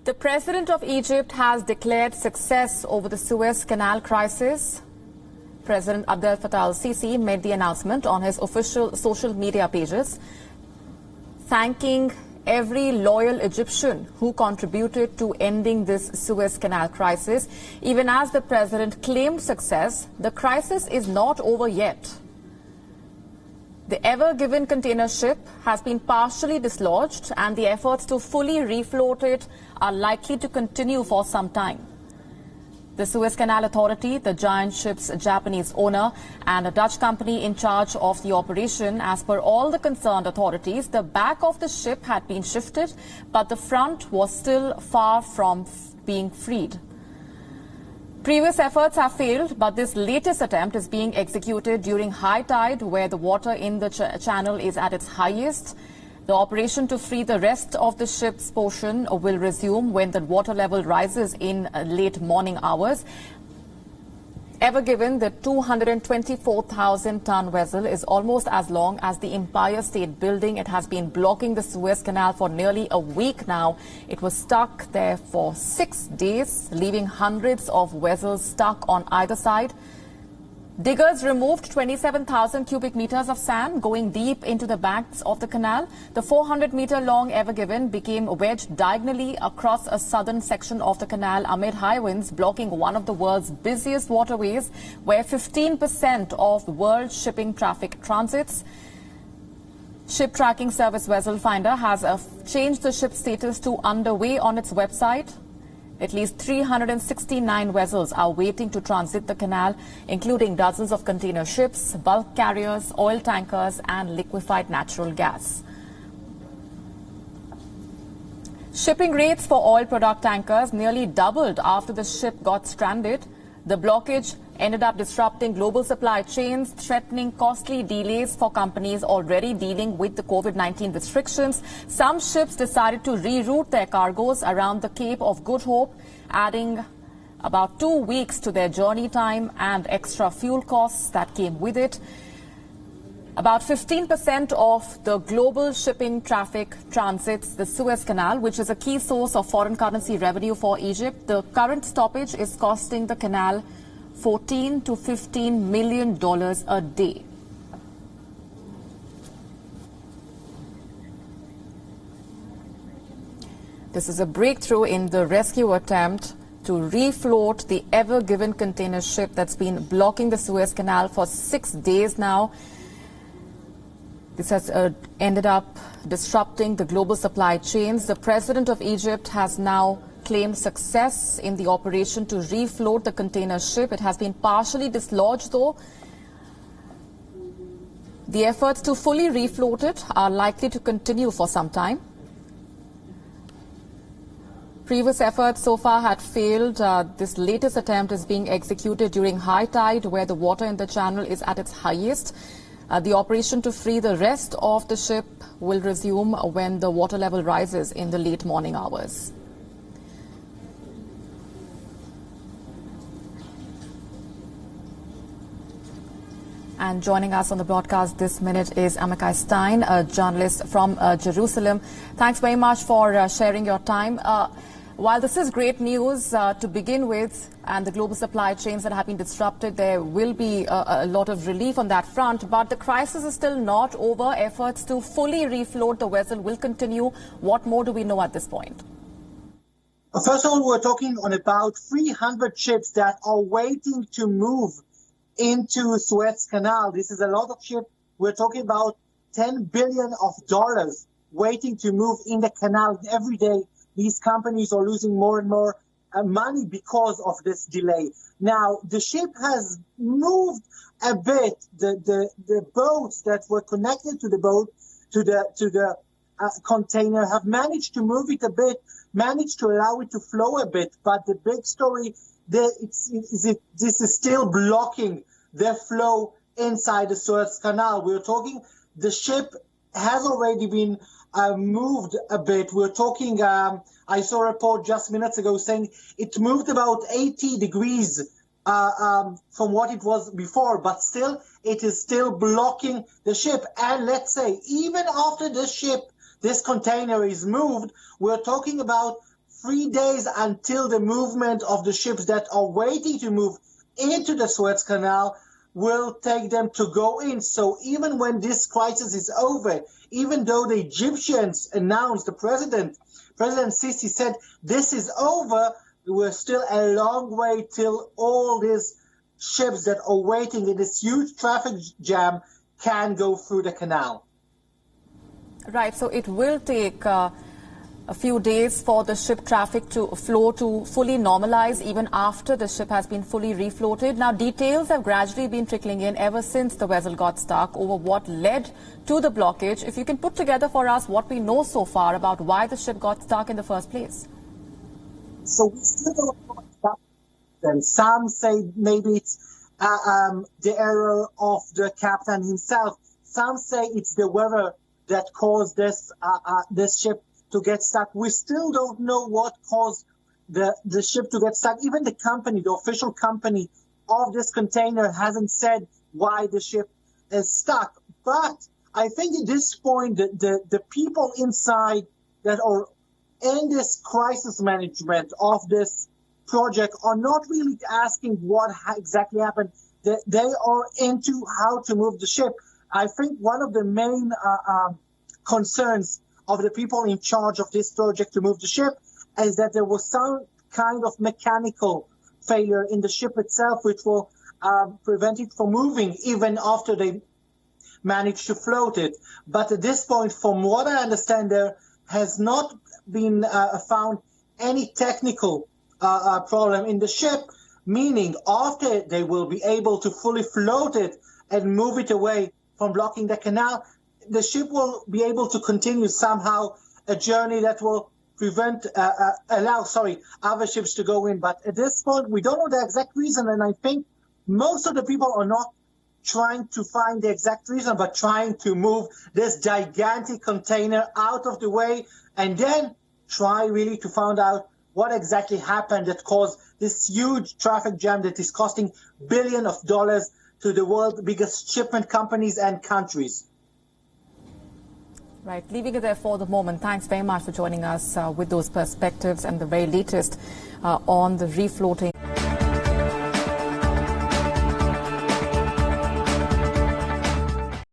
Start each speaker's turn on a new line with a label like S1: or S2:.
S1: The President of Egypt has declared success over the Suez Canal crisis. President Abdel Fattah al-Sisi made the announcement on his official social media pages, thanking every loyal Egyptian who contributed to ending this Suez Canal crisis. Even as the president claimed success, the crisis is not over yet. The Ever Given container ship has been partially dislodged, and the efforts to fully refloat it are likely to continue for some time. The Suez Canal Authority, the giant ship's Japanese owner, and a Dutch company in charge of the operation, as per all the concerned authorities, the back of the ship had been shifted, but the front was still far from being freed. Previous efforts have failed, but this latest attempt is being executed during high tide, where the water in the channel is at its highest. The operation to free the rest of the ship's portion will resume when the water level rises in late morning hours. Ever Given, the 224,000-ton vessel, is almost as long as the Empire State Building. It has been blocking the Suez Canal for nearly a week now. It was stuck there for 6 days, leaving hundreds of vessels stuck on either side. Diggers removed 27,000 cubic meters of sand going deep into the banks of the canal. The 400-meter-long Ever Given became wedged diagonally across a southern section of the canal amid high winds, blocking one of the world's busiest waterways, where 15% of the world shipping traffic transits. Ship tracking service Vessel Finder has changed the ship's status to underway on its website. At least 369 vessels are waiting to transit the canal, including dozens of container ships, bulk carriers, oil tankers, and liquefied natural gas. Shipping rates for oil product tankers nearly doubled after the ship got stranded. The blockage ended up disrupting global supply chains, threatening costly delays for companies already dealing with the COVID-19 restrictions. Some ships decided to reroute their cargoes around the Cape of Good Hope, adding about 2 weeks to their journey time and extra fuel costs that came with it. About 15% of the global shipping traffic transits the Suez Canal, which is a key source of foreign currency revenue for Egypt. The current stoppage is costing the canal $14 to $15 million a day. This is a breakthrough in the rescue attempt to refloat the Ever Given container ship that's been blocking the Suez Canal for 6 days now. This has ended up disrupting the global supply chains. The president of Egypt has now claimed success in the operation to refloat the container ship. It has been partially dislodged, though. The efforts to fully refloat it are likely to continue for some time. Previous efforts so far had failed. This latest attempt is being executed during high tide, where the water in the channel is at its highest. The operation to free the rest of the ship will resume when the water level rises in the late morning hours. And joining us on the broadcast this minute is Amikai Stein, a journalist from Jerusalem. Thanks very much for sharing your time. While this is great news to begin with, and the global supply chains that have been disrupted, there will be a lot of relief on that front. But the crisis is still not over. Efforts to fully refloat the vessel will continue. What more do we know at this point?
S2: First of all, we're talking on about 300 ships that are waiting to move into Suez Canal. This is a lot of ships. We're talking about $10 billion waiting to move in the canal every day. These companies are losing more and more money because of this delay. Now, the ship has moved a bit. The boats that were connected to the boat, to the container, have managed to move it a bit, managed to allow it to flow a bit. But the big story, this is still blocking the flow inside the Suez Canal. We're talking, the ship has already been moved a bit. We're talking, I saw a report just minutes ago saying it moved about 80 degrees from what it was before, but still, it is still blocking the ship. And let's say, even after this ship, this container is moved, we're talking about 3 days until the movement of the ships that are waiting to move into the Suez Canal will take them to go in. So even when this crisis is over, even though the Egyptians announced, President Sisi said this is over, we're still a long way till all these ships that are waiting in this huge traffic jam can go through the canal.
S1: Right, so it will take a few days for the ship traffic to flow to fully normalize even after the ship has been fully refloated. Now, details have gradually been trickling in ever since the vessel got stuck over what led to the blockage. If you can put together for us what we know so far about why the ship got stuck in the first place.
S2: So we still don't know exactly. And some say maybe it's the error of the captain himself. Some say it's the weather that caused this ship to get stuck. We still don't know what caused the ship to get stuck. Even the company, the official company of this container, hasn't said why the ship is stuck. But I think at this point, the people inside that are in this crisis management of this project are not really asking what exactly happened. They are into how to move the ship. I think one of the main concerns of the people in charge of this project to move the ship is that there was some kind of mechanical failure in the ship itself, which will prevent it from moving even after they managed to float it. But at this point, from what I understand, there has not been found any technical problem in the ship, meaning after they will be able to fully float it and move it away from blocking the canal, the ship will be able to continue somehow a journey that will allow other ships to go in. But at this point, we don't know the exact reason, and I think most of the people are not trying to find the exact reason, but trying to move this gigantic container out of the way and then try really to find out what exactly happened that caused this huge traffic jam that is costing billions of dollars to the world's biggest shipment companies and countries.
S1: Right, leaving it there for the moment. Thanks very much for joining us with those perspectives and the very latest on the refloating.